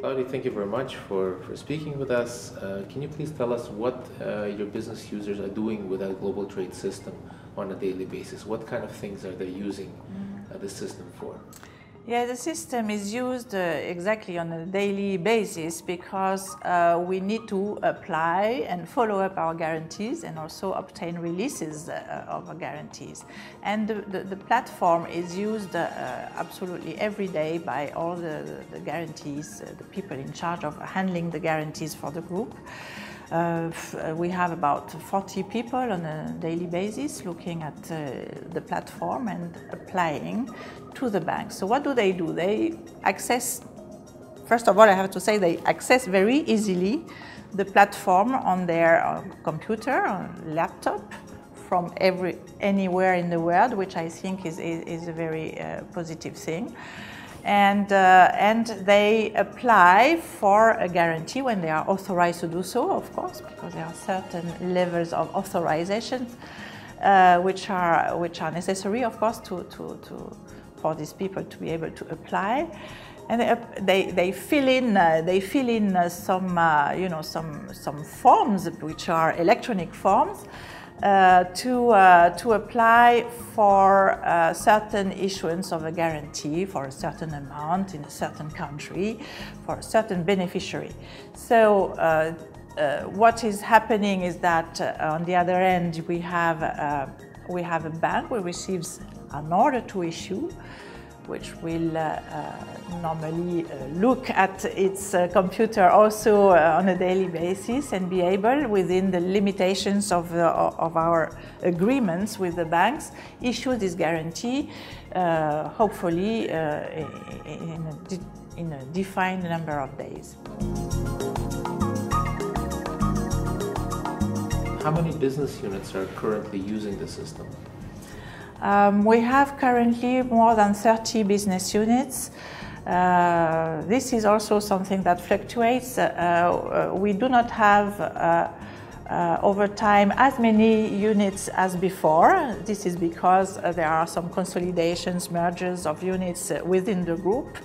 Claudie, thank you very much for speaking with us. Can you please tell us what your business users are doing with our global trade system on a daily basis? What kind of things are they using the system for? Yeah, the system is used exactly on a daily basis because we need to apply and follow up our guarantees and also obtain releases of our guarantees. And the platform is used absolutely every day by all the guarantees, the people in charge of handling the guarantees for the group. We have about 40 people on a daily basis looking at the platform and applying to the bank. So what do? They access, first of all, I have to say they access very easily the platform on their computer, or laptop, from anywhere in the world, which I think is a very positive thing. And they apply for a guarantee when they are authorized to do so, of course, because there are certain levels of authorization which are necessary, of course, for these people to be able to apply. And they fill in some forms which are electronic forms. To apply for certain issuance of a guarantee for a certain amount in a certain country for a certain beneficiary. So what is happening is that on the other end we have a bank who receives an order to issue, which will normally look at its computer also on a daily basis and be able, within the limitations of our agreements with the banks, issue this guarantee, hopefully in a defined number of days. How many business units are currently using the system? We have currently more than 30 business units. This is also something that fluctuates. We do not have over time as many units as before. This is because there are some consolidations, mergers of units within the group.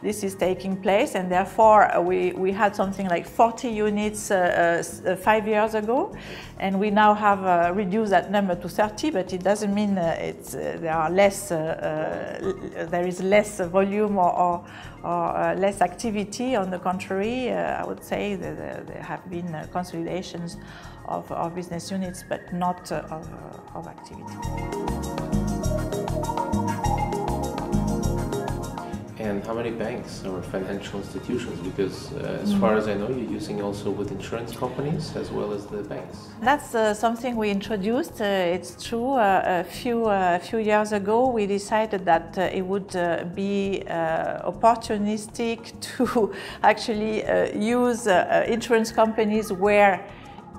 This is taking place, and therefore we had something like 40 units 5 years ago, and we now have reduced that number to 30. But it doesn't mean there is less volume or less activity. On the contrary, I would say that there have been consolidations of business units, but not of activity. And how many banks or financial institutions? Because as far as I know, you're using also with insurance companies as well as the banks. That's something we introduced. It's true. A few years ago, we decided that it would be opportunistic to actually use insurance companies where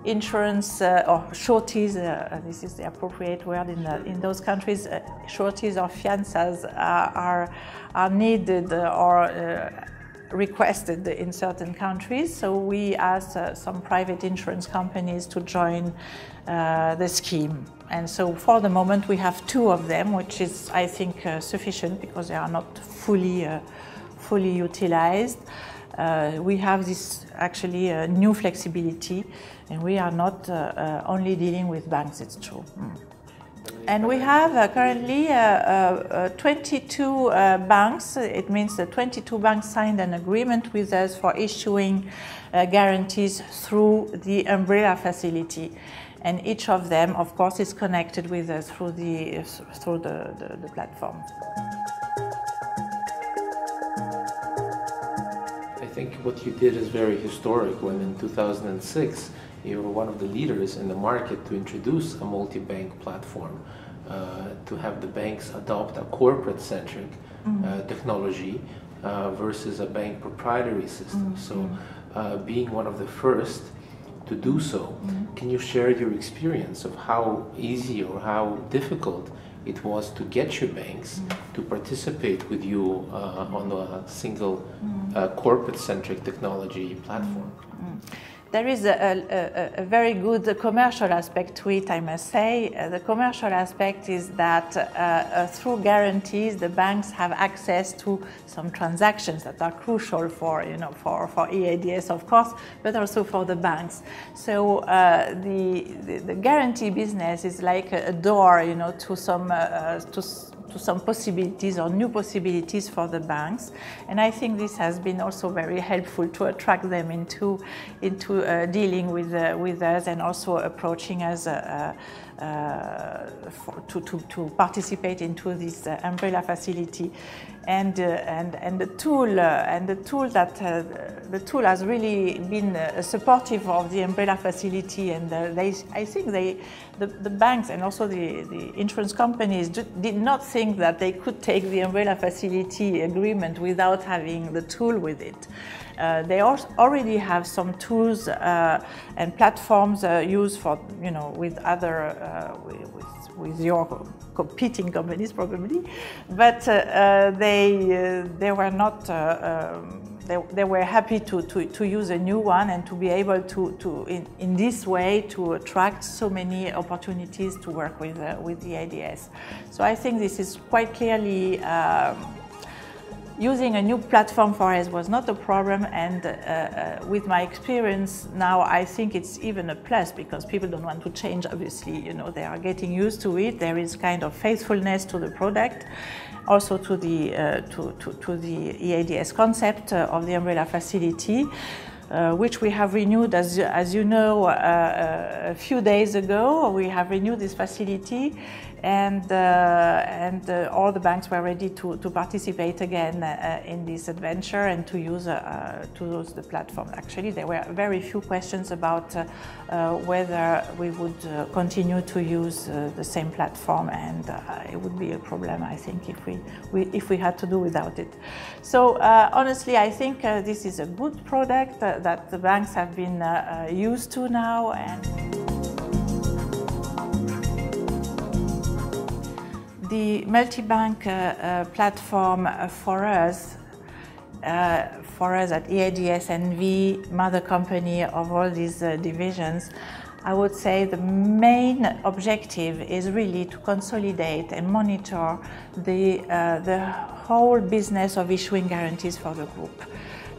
insurance or sureties, this is the appropriate word in those countries, sureties or fianças are needed or requested in certain countries. So we asked some private insurance companies to join the scheme. And so for the moment we have 2 of them, which is, I think, sufficient because they are not fully utilized. We have this actually new flexibility, and we are not only dealing with banks, it's true. And we have currently 22 banks. It means that 22 banks signed an agreement with us for issuing guarantees through the umbrella facility. And each of them, of course, is connected with us through the platform. I think what you did is very historic when in 2006 you were one of the leaders in the market to introduce a multi-bank platform, to have the banks adopt a corporate-centric technology versus a bank proprietary system. So being one of the first to do so, can you share your experience of how easy or how difficult it was to get your banks to participate with you on a single corporate-centric technology platform? There is a very good commercial aspect to it, I must say. The commercial aspect is that through guarantees, the banks have access to some transactions that are crucial for, for EADS, of course, but also for the banks. So the guarantee business is like a door, to some possibilities or new possibilities for the banks, and I think this has been also very helpful to attract them into dealing with us and also approaching us to participate into this umbrella facility, and the tool has really been supportive of the umbrella facility, and I think the banks and also the insurance companies did not think that they could take the umbrella facility agreement without having the tool with it. They already have some tools and platforms used for, with other, with your competing companies probably, but they were not. They were happy to use a new one and to be able to in this way to attract so many opportunities to work with the EADS. So I think this is quite clearly. Using a new platform for us was not a problem, and with my experience now, I think it's even a plus because people don't want to change. Obviously, they are getting used to it. There is kind of faithfulness to the product, also to the EADS concept of the umbrella facility, which we have renewed, as you know, a few days ago. We have renewed this facility, and all the banks were ready to participate again in this adventure and to use the platform. Actually, there were very few questions about whether we would continue to use the same platform, and it would be a problem, I think, if we had to do without it. So honestly, I think this is a good product that the banks have been used to now. And the multi-bank platform for us at EADS N.V, mother company of all these divisions, I would say the main objective is really to consolidate and monitor the whole business of issuing guarantees for the group.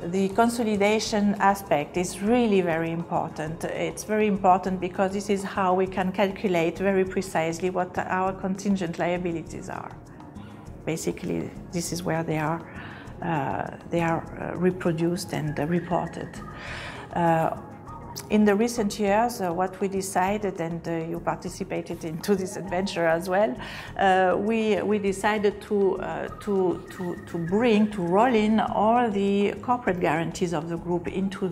The consolidation aspect is really very important. It's very important because this is how we can calculate very precisely what our contingent liabilities are. Basically, this is where they are reproduced and reported. In the recent years, what we decided, and you participated into this adventure as well, we decided to roll in all the corporate guarantees of the group into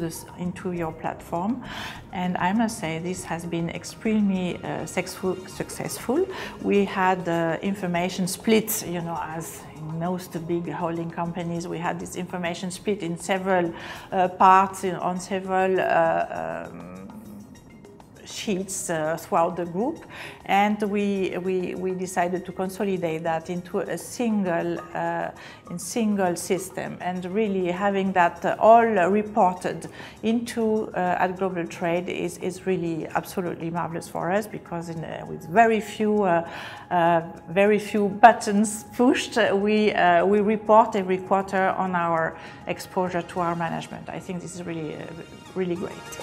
your platform, and I must say this has been extremely successful. We had information split, as in most big holding companies, we had this information split in several parts, on several sheets throughout the group, and we decided to consolidate that into a single system, and really having that all reported into at GlobalTrade is really absolutely marvelous for us, because with very few buttons pushed, we report every quarter on our exposure to our management. I think this is really great.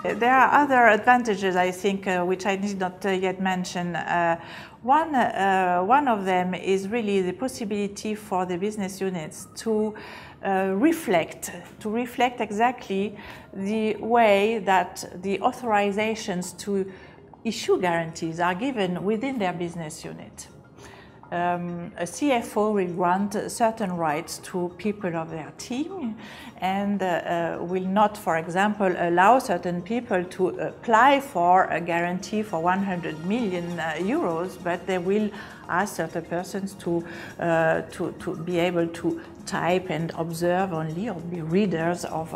There are other advantages, I think, which I did not yet mention. One of them is really the possibility for the business units to reflect exactly the way that the authorizations to issue guarantees are given within their business unit. A CFO will grant certain rights to people of their team, and will not, for example, allow certain people to apply for a guarantee for 100 million euros, but they will ask certain persons to be able to type and observe only, or be readers of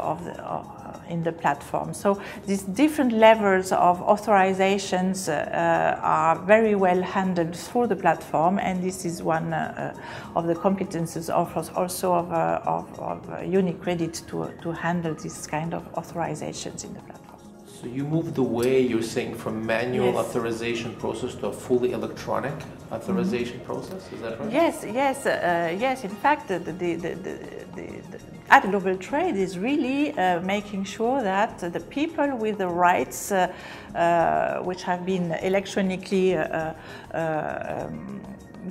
in the platform. So these different levels of authorizations are very well handled through the platform, and this is one of the competences also of UniCredit to handle this kind of authorizations in the platform. So you moved away, you're saying, from manual Yes. authorization process to a fully electronic authorization process, is that right? Yes. In fact, at GlobalTrade is really making sure that the people with the rights which have been electronically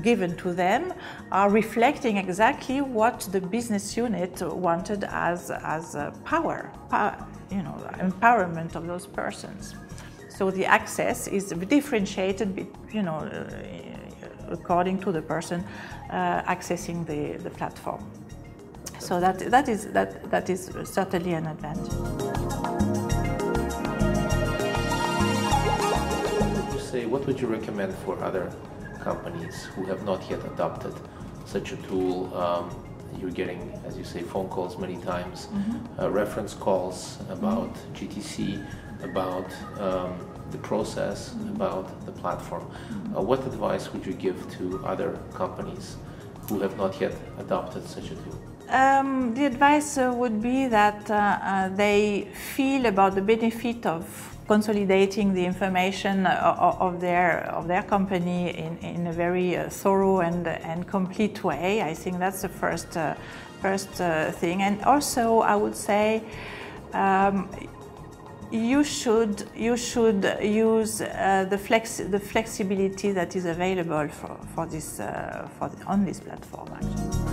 given to them are reflecting exactly what the business unit wanted as power, empowerment of those persons. So the access is differentiated, according to the person accessing the platform. So that is certainly an advantage. What would you recommend for other companies who have not yet adopted such a tool? You're getting, as you say, phone calls many times, reference calls about GTC, about the process, about the platform. What advice would you give to other companies who have not yet adopted such a tool? The advice would be that they feel about the benefit of consolidating the information of their company in a very thorough and complete way. I think that's the first thing. And also, I would say you should use the flexibility that is available on this platform, actually.